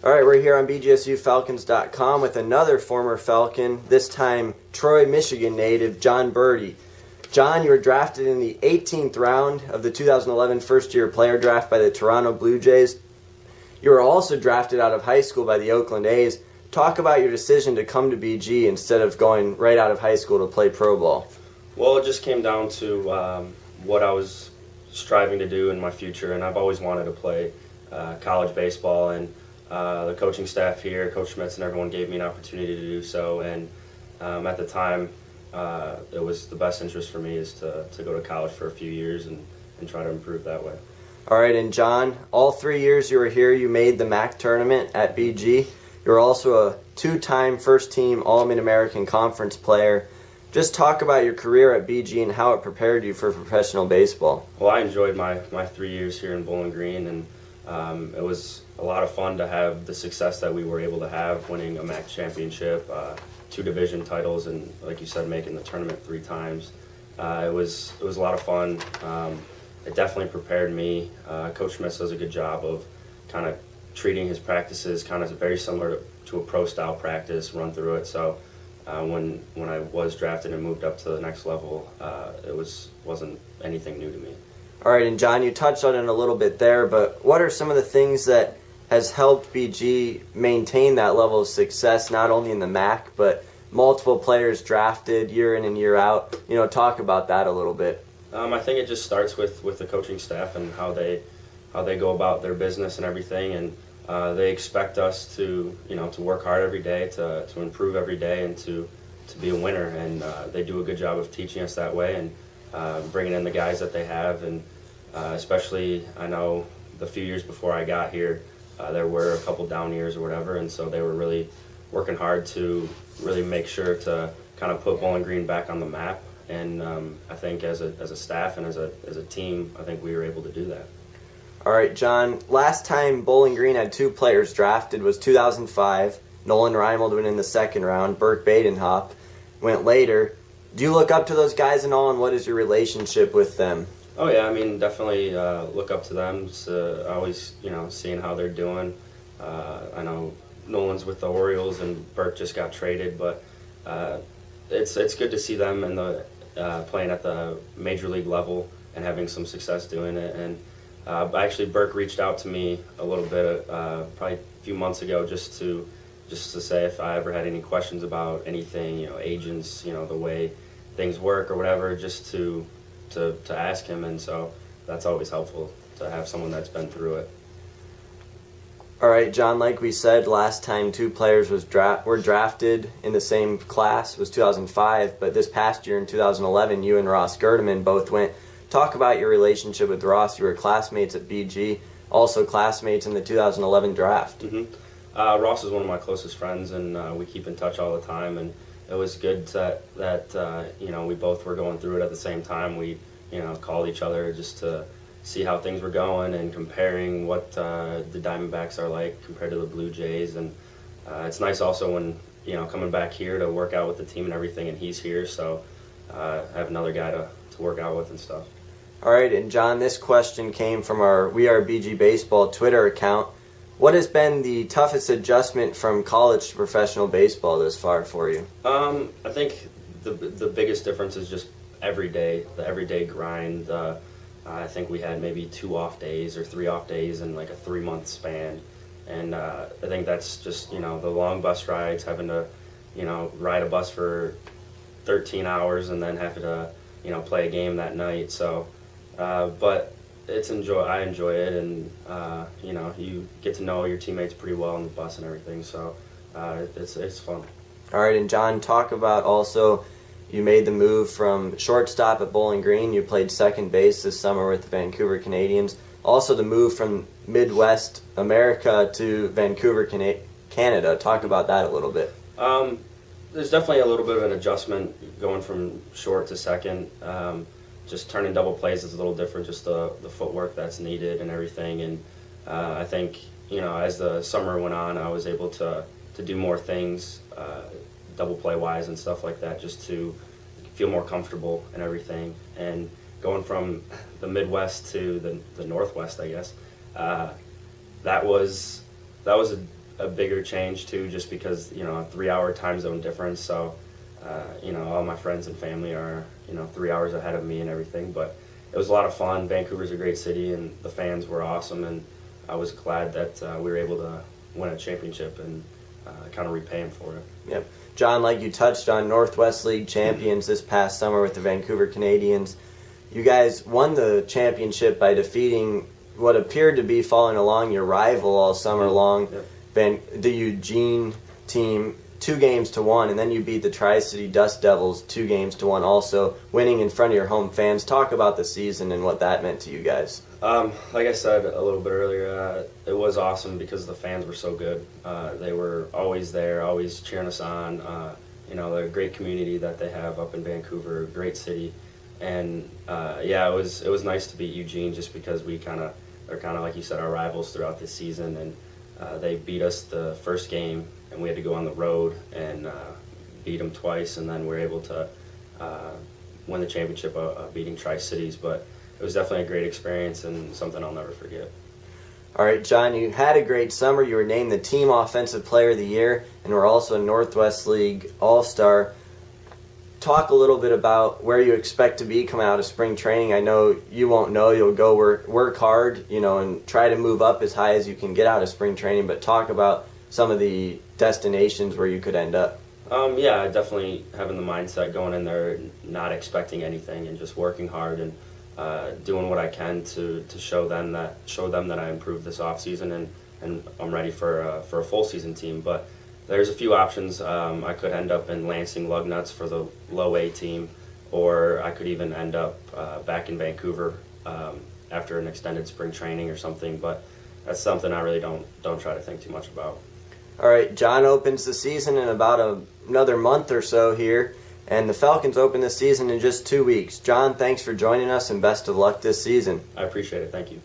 All right, we're here on BGSUFalcons.com with another former Falcon, this time Troy, Michigan native Jon Berti. Jon, you were drafted in the 18th round of the 2011 first-year player draft by the Toronto Blue Jays. You were also drafted out of high school by the Oakland A's. Talk about your decision to come to BG instead of going right out of high school to play pro ball. Well, it just came down to what I was striving to do in my future, and I've always wanted to play college baseball, and the coaching staff here, Coach Schmitz and everyone gave me an opportunity to do so, and at the time it was the best interest for me is to go to college for a few years and try to improve that way. All right, and Jon, all 3 years you were here, you made the MAC tournament at BG. You were also a two-time first-team All-Mid-American Conference player. Just talk about your career at BG and how it prepared you for professional baseball. Well, I enjoyed my 3 years here in Bowling Green, and it was a lot of fun to have the success that we were able to have, winning a MAC championship, 2 division titles, and like you said, making the tournament 3 times. It was a lot of fun. It definitely prepared me. Coach Schmitz does a good job of kind of treating his practices kind of very similar to a pro-style practice, run through it. So when I was drafted and moved up to the next level, it wasn't anything new to me. All right, and Jon, you touched on it a little bit there, but what are some of the things that has helped BG maintain that level of success, not only in the MAC, but multiple players drafted year in and year out? Talk about that a little bit. I think it just starts with the coaching staff and how they go about their business and everything, and they expect us to work hard every day, to improve every day, and to be a winner. And they do a good job of teaching us that way and bringing in the guys that they have. And especially, I know the few years before I got here, there were a couple down years or whatever, and so they were really working hard to really make sure to kind of put Bowling Green back on the map. And I think as a staff and as a team, I think we were able to do that. All right, Jon, last time Bowling Green had 2 players drafted was 2005. Nolan Reimold went in the second round. Burke Badenhop went later. Do you look up to those guys and all, and what is your relationship with them? Oh yeah, I mean, definitely look up to them. So always, seeing how they're doing. I know Nolan's with the Orioles and Burke just got traded, but it's good to see them in the playing at the major league level and having some success doing it. And actually, Burke reached out to me a little bit, probably a few months ago, just to say if I ever had any questions about anything, agents, the way things work or whatever, just to ask him. And so that's always helpful to have someone that's been through it. All right, Jon, like we said, last time 2 players were drafted in the same class was 2005, but this past year in 2011, you and Ross Gerber both went. Talk about your relationship with Ross. You were classmates at BG, also classmates in the 2011 draft. Mm-hmm. Ross is one of my closest friends, and we keep in touch all the time, and it was good that we both were going through it at the same time. We called each other just to see how things were going and comparing what the Diamondbacks are like compared to the Blue Jays. And it's nice also when coming back here to work out with the team and everything, and he's here, so I have another guy to work out with and stuff. All right, and Jon, this question came from our We Are BG Baseball Twitter account. What has been the toughest adjustment from college to professional baseball this far for you? I think the biggest difference is just the everyday grind. I think we had maybe 2 off days or 3 off days in like a 3-month span. And I think that's just, the long bus rides, having to, ride a bus for 13 hours and then having to, play a game that night. So, but I enjoy it, and, you get to know your teammates pretty well on the bus and everything. So it's fun. All right, and Jon, talk about also, you made the move from shortstop at Bowling Green. You played second base this summer with the Vancouver Canadians. Also the move from Midwest America to Vancouver, Canada. Talk about that a little bit. There's definitely a little bit of an adjustment going from short to second. Just turning double plays is a little different, just the footwork that's needed and everything. And I think, as the summer went on, I was able to do more things, double play wise and stuff like that, just to feel more comfortable and everything. And going from the Midwest to the Northwest, I guess, that was a bigger change too, just because, a 3-hour time zone difference. So, all my friends and family are, 3 hours ahead of me and everything. But it was a lot of fun. Vancouver's a great city, and the fans were awesome. And I was glad that we were able to win a championship and kind of repay them for it. Yep. John, like you touched on, Northwest League champions this past summer with the Vancouver Canadians. You guys won the championship by defeating what appeared to be following along your rival all summer long, the Eugene team, 2-1, and then you beat the Tri-City Dust Devils 2-1 also, winning in front of your home fans. Talk about the season and what that meant to you guys. Like I said a little bit earlier, it was awesome because the fans were so good. They were always there, always cheering us on. They're a great community that they have up in Vancouver, great city. And it was nice to beat Eugene just because they're kind of like you said, our rivals throughout this season, and they beat us the first game, and we had to go on the road and beat them twice, and then we were able to win the championship beating Tri-Cities. But it was definitely a great experience and something I'll never forget. All right, John, you had a great summer. You were named the Team Offensive Player of the Year, and were also a Northwest League All-Star. Talk a little bit about where you expect to be coming out of spring training. I know you won't know. You'll go work hard, and try to move up as high as you can get out of spring training. But talk about some of the destinations where you could end up. I definitely having the mindset going in there, not expecting anything, and just working hard and doing what I can to show them that I improved this off season and I'm ready for a full season team. But there's a few options. I could end up in Lansing Lugnuts for the low A team, or I could even end up back in Vancouver after an extended spring training or something. But that's something I really don't try to think too much about. All right, John opens the season in about another month or so here, and the Falcons open the season in just 2 weeks. John, thanks for joining us, and best of luck this season. I appreciate it. Thank you.